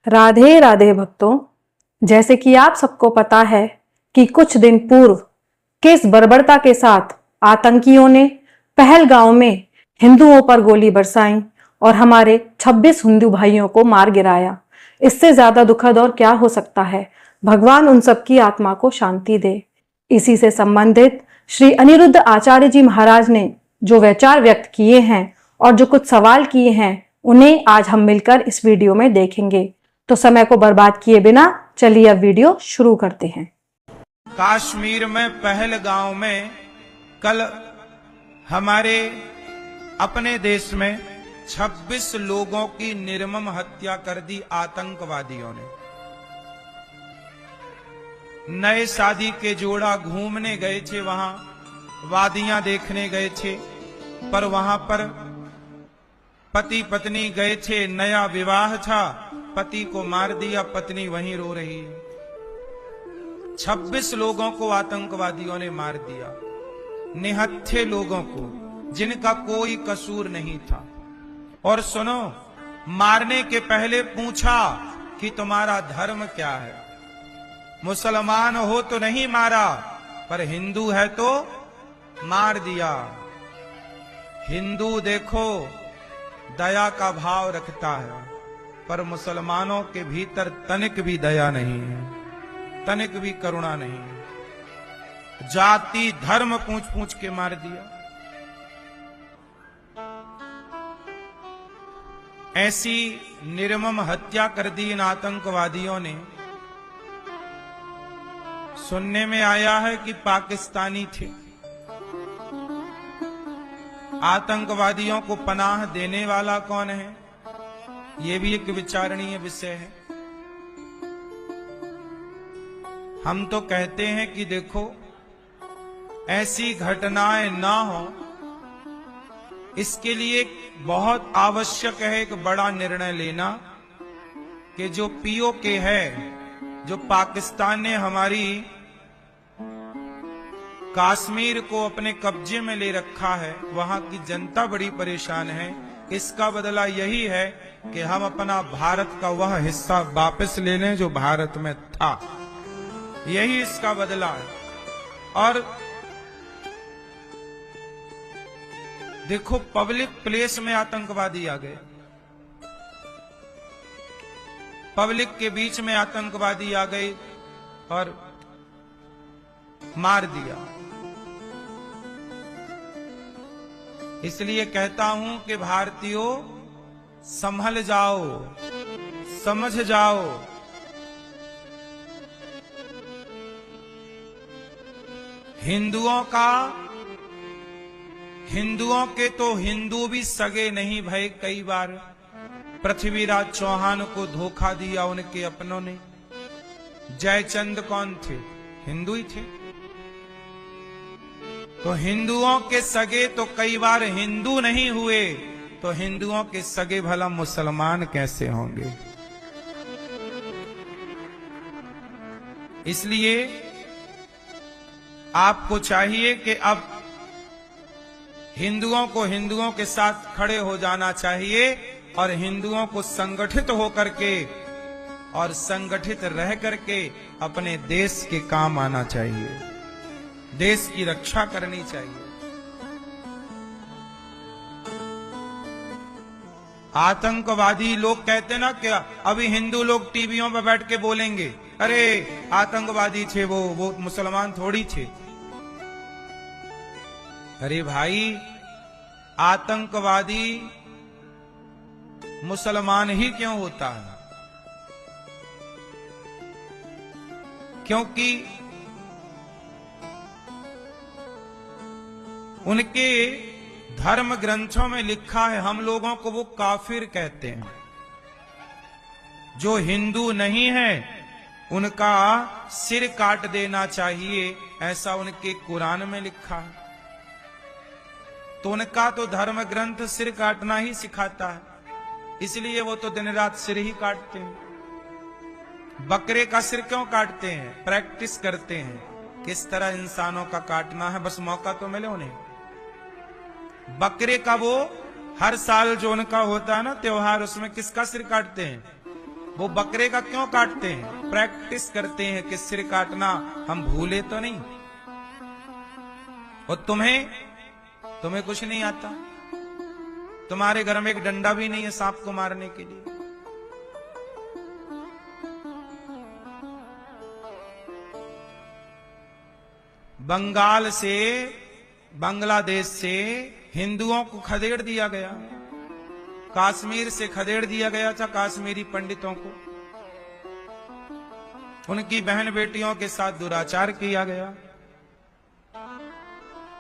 राधे राधे भक्तों, जैसे कि आप सबको पता है कि कुछ दिन पूर्व किस बर्बरता के साथ आतंकियों ने पहलगांव में हिंदुओं पर गोली बरसाई और हमारे 26 हिंदू भाइयों को मार गिराया। इससे ज्यादा दुखद और क्या हो सकता है। भगवान उन सबकी आत्मा को शांति दे। इसी से संबंधित श्री अनिरुद्ध आचार्य जी महाराज ने जो विचार व्यक्त किए हैं और जो कुछ सवाल किए हैं, उन्हें आज हम मिलकर इस वीडियो में देखेंगे। तो समय को बर्बाद किए बिना चलिए अब वीडियो शुरू करते हैं। कश्मीर में पहलगांव में कल हमारे अपने देश में 26 लोगों की निर्मम हत्या कर दी आतंकवादियों ने। नए शादी के जोड़ा घूमने गए थे, वहां वादियां देखने गए थे, पर वहां पर पति पत्नी गए थे, नया विवाह था, पति को मार दिया, पत्नी वहीं रो रही है। 26 लोगों को आतंकवादियों ने मार दिया, निहत्थे लोगों को जिनका कोई कसूर नहीं था। और सुनो, मारने के पहले पूछा कि तुम्हारा धर्म क्या है। मुसलमान हो तो नहीं मारा, पर हिंदू है तो मार दिया। हिंदू देखो दया का भाव रखता है, पर मुसलमानों के भीतर तनिक भी दया नहीं है, तनिक भी करुणा नहीं है। जाति धर्म पूछ पूछ के मार दिया। ऐसी निर्मम हत्या कर दी इन आतंकवादियों ने। सुनने में आया है कि पाकिस्तानी थे। आतंकवादियों को पनाह देने वाला कौन है, यह भी एक विचारणीय विषय है। हम तो कहते हैं कि देखो, ऐसी घटनाएं ना हो, इसके लिए बहुत आवश्यक है एक बड़ा निर्णय लेना कि जो पीओके है, जो पाकिस्तान ने हमारी कश्मीर को अपने कब्जे में ले रखा है, वहां की जनता बड़ी परेशान है। इसका बदला यही है कि हम अपना भारत का वह हिस्सा वापस ले लें जो भारत में था। यही इसका बदला है। और देखो, पब्लिक प्लेस में आतंकवादी आ गए, पब्लिक के बीच में आतंकवादी आ गए और मार दिया। इसलिए कहता हूं कि भारतीयों, संभल जाओ, समझ जाओ। हिंदुओं के तो हिंदू भी सगे नहीं भय। कई बार पृथ्वीराज चौहान को धोखा दिया उनके अपनों ने। जयचंद कौन थे? हिंदू ही थे। तो हिंदुओं के सगे तो कई बार हिंदू नहीं हुए, तो हिंदुओं के सगे भला मुसलमान कैसे होंगे। इसलिए आपको चाहिए कि अब हिंदुओं को हिंदुओं के साथ खड़े हो जाना चाहिए और हिंदुओं को संगठित होकर के और संगठित रह करके अपने देश के काम आना चाहिए, देश की रक्षा करनी चाहिए। आतंकवादी लोग कहते ना क्या, अभी हिंदू लोग टीवियों पर बैठ के बोलेंगे, अरे आतंकवादी थे वो मुसलमान थोड़ी थे। अरे भाई, आतंकवादी मुसलमान ही क्यों होता है? क्योंकि उनके धर्म ग्रंथों में लिखा है, हम लोगों को वो काफिर कहते हैं। जो हिंदू नहीं है उनका सिर काट देना चाहिए, ऐसा उनके कुरान में लिखा है। तो उनका तो धर्म ग्रंथ सिर काटना ही सिखाता है, इसलिए वो तो दिन रात सिर ही काटते हैं। बकरे का सिर क्यों काटते हैं? प्रैक्टिस करते हैं किस तरह इंसानों का काटना है, बस मौका तो मिले उन्हें। बकरे का वो हर साल जो उनका होता है ना त्योहार, उसमें किसका सिर काटते हैं? वो बकरे का क्यों काटते हैं? प्रैक्टिस करते हैं कि सिर काटना हम भूले तो नहीं। और तुम्हें कुछ नहीं आता, तुम्हारे घर में एक डंडा भी नहीं है सांप को मारने के लिए। बंगाल से, बांग्लादेश से हिंदुओं को खदेड़ दिया गया, कश्मीर से खदेड़ दिया गया था कश्मीरी पंडितों को, उनकी बहन बेटियों के साथ दुराचार किया गया।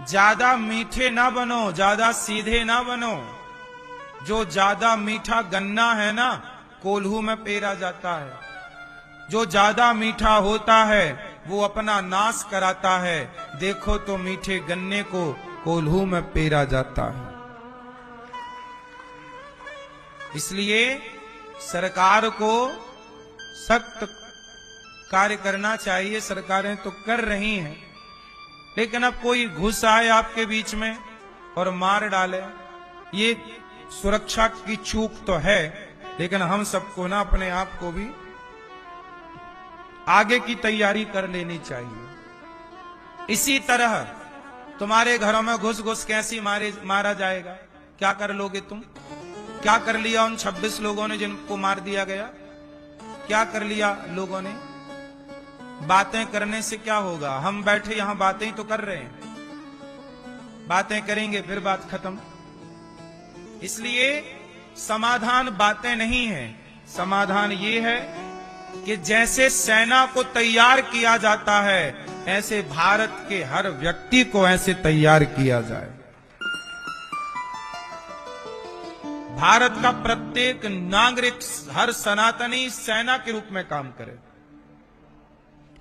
ज्यादा मीठे ना बनो, ज्यादा सीधे ना बनो। जो ज्यादा मीठा गन्ना है ना, कोल्हू में पेरा जाता है। जो ज्यादा मीठा होता है वो अपना नाश कराता है। देखो तो मीठे गन्ने को कोल्हू में पेरा जाता है। इसलिए सरकार को सख्त कार्य करना चाहिए। सरकारें तो कर रही हैं, लेकिन अब कोई घुस आए आपके बीच में और मार डाले, ये सुरक्षा की चूक तो है। लेकिन हम सबको ना अपने आप को भी आगे की तैयारी कर लेनी चाहिए। इसी तरह तुम्हारे घरों में घुस घुस कैसी मारा जाएगा? क्या कर लोगे तुम? क्या कर लिया उन 26 लोगों ने जिनको मार दिया गया? क्या कर लिया लोगों ने? बातें करने से क्या होगा? हम बैठे यहां बातें ही तो कर रहे हैं। बातें करेंगे फिर बात खत्म। इसलिए समाधान बातें नहीं है, समाधान ये है कि जैसे सेना को तैयार किया जाता है, ऐसे भारत के हर व्यक्ति को ऐसे तैयार किया जाए। भारत का प्रत्येक नागरिक, हर सनातनी सेना के रूप में काम करे।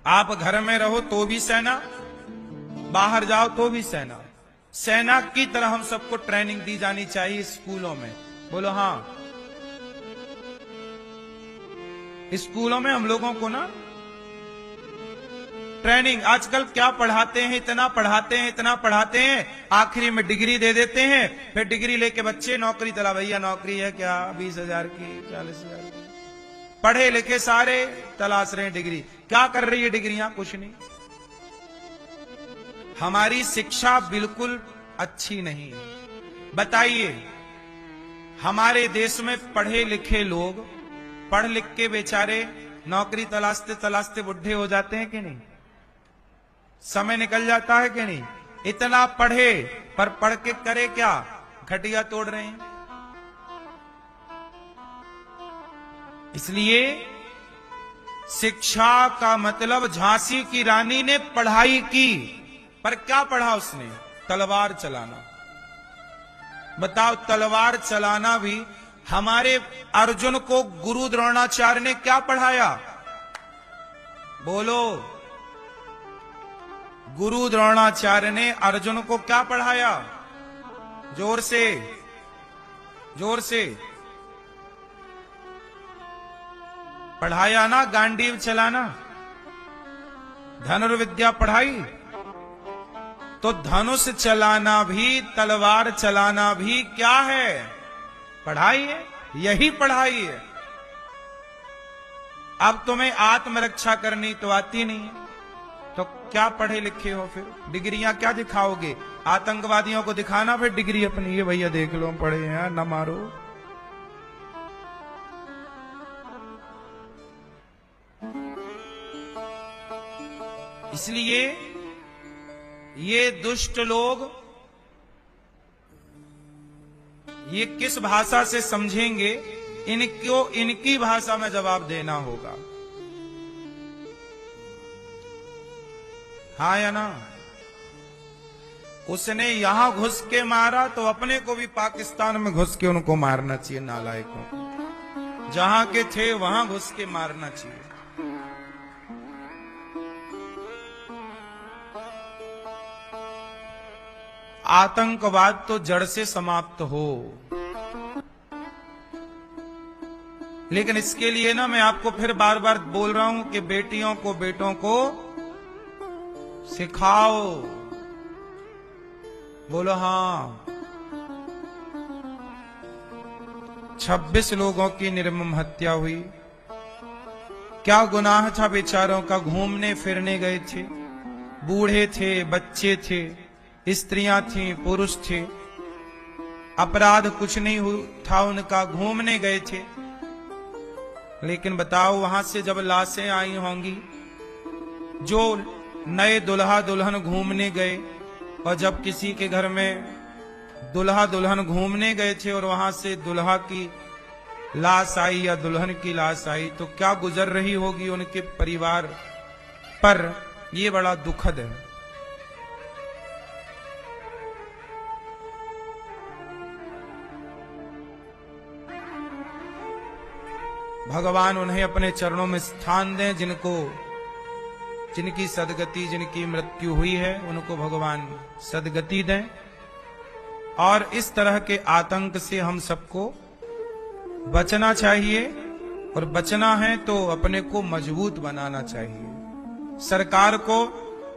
आप घर में रहो तो भी सेना, बाहर जाओ तो भी सेना। सेना की तरह हम सबको ट्रेनिंग दी जानी चाहिए स्कूलों में। बोलो हाँ। स्कूलों में हम लोगों को ना ट्रेनिंग, आजकल क्या पढ़ाते हैं, इतना पढ़ाते हैं, इतना पढ़ाते हैं, आखिरी में डिग्री दे देते हैं। फिर डिग्री लेके बच्चे नौकरी तला, भैया नौकरी है क्या? 20,000 की, 40,000 की। पढ़े लिखे सारे तलाश रहे हैं डिग्री। क्या कर रही है डिग्रियां? कुछ नहीं। हमारी शिक्षा बिल्कुल अच्छी नहीं है। बताइए, हमारे देश में पढ़े लिखे लोग पढ़ लिख के बेचारे नौकरी तलाशते तलाशते बुढ़े हो जाते हैं कि नहीं? समय निकल जाता है कि नहीं? इतना पढ़े पर पढ़ के करे क्या? घटिया तोड़ रहे हैं। इसलिए शिक्षा का मतलब, झांसी की रानी ने पढ़ाई की, पर क्या पढ़ा उसने? तलवार चलाना। बताओ, तलवार चलाना भी। हमारे अर्जुन को गुरु द्रोणाचार्य ने क्या पढ़ाया? बोलो। गुरु द्रोणाचार्य ने अर्जुन को क्या पढ़ाया? जोर से, जोर से पढ़ाया ना? गांडीव चलाना, धनुर्विद्या पढ़ाई। तो धनुष चलाना भी, तलवार चलाना भी क्या है? पढ़ाई है। यही पढ़ाई है। अब तुम्हें आत्मरक्षा करनी तो आती नहीं है, तो क्या पढ़े लिखे हो? फिर डिग्रियां क्या दिखाओगे? आतंकवादियों को दिखाना फिर डिग्री अपनी, ये भैया देख लो हम पढ़े हैं, ना मारो। इसलिए ये दुष्ट लोग ये किस भाषा से समझेंगे? इनको इनकी भाषा में जवाब देना होगा। हाँ या ना? उसने यहां घुस के मारा तो अपने को भी पाकिस्तान में घुस के उनको मारना चाहिए, नालायकों को। जहां के थे वहां घुस के मारना चाहिए। आतंकवाद तो जड़ से समाप्त हो। लेकिन इसके लिए ना मैं आपको फिर बार बार बोल रहा हूं कि बेटियों को, बेटों को सिखाओ। बोलो हाँ। 26 लोगों की निर्मम हत्या हुई, क्या गुनाह था बेचारों का, घूमने फिरने गए थे, बूढ़े थे, बच्चे थे, स्त्रियां थीं, पुरुष थे, अपराध कुछ नहीं था उनका, घूमने गए थे। लेकिन बताओ वहां से जब लाशें आई होंगी, जो नए दुल्हा दुल्हन घूमने गए, और जब किसी के घर में दुल्हा दुल्हन घूमने गए थे और वहां से दुल्हा की लाश आई या दुल्हन की लाश आई, तो क्या गुजर रही होगी उनके परिवार पर। ये बड़ा दुखद है। भगवान उन्हें अपने चरणों में स्थान दें, जिनकी सदगति, जिनकी मृत्यु हुई है, उनको भगवान सदगति दें। और इस तरह के आतंक से हम सबको बचना चाहिए, और बचना है तो अपने को मजबूत बनाना चाहिए। सरकार को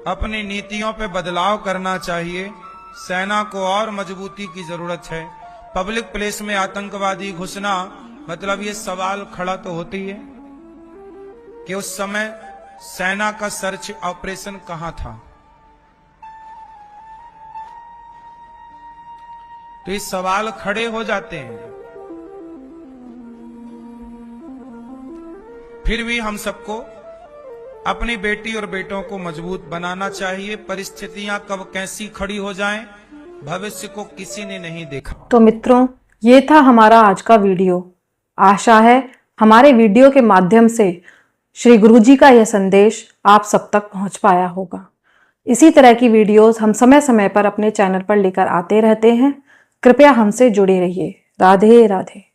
अपनी नीतियों पे बदलाव करना चाहिए। सेना को और मजबूती की जरूरत है। पब्लिक प्लेस में आतंकवादी घुसना, मतलब ये सवाल खड़ा तो होती है कि उस समय सेना का सर्च ऑपरेशन कहां था। तो ये सवाल खड़े हो जाते हैं। फिर भी हम सबको अपनी बेटी और बेटों को मजबूत बनाना चाहिए। परिस्थितियां कब कैसी खड़ी हो जाएं, भविष्य को किसी ने नहीं देखा। तो मित्रों, ये था हमारा आज का वीडियो। आशा है हमारे वीडियो के माध्यम से श्री गुरुजी का यह संदेश आप सब तक पहुंच पाया होगा। इसी तरह की वीडियोस हम समय समय पर अपने चैनल पर लेकर आते रहते हैं। कृपया हमसे जुड़े रहिए। राधे राधे।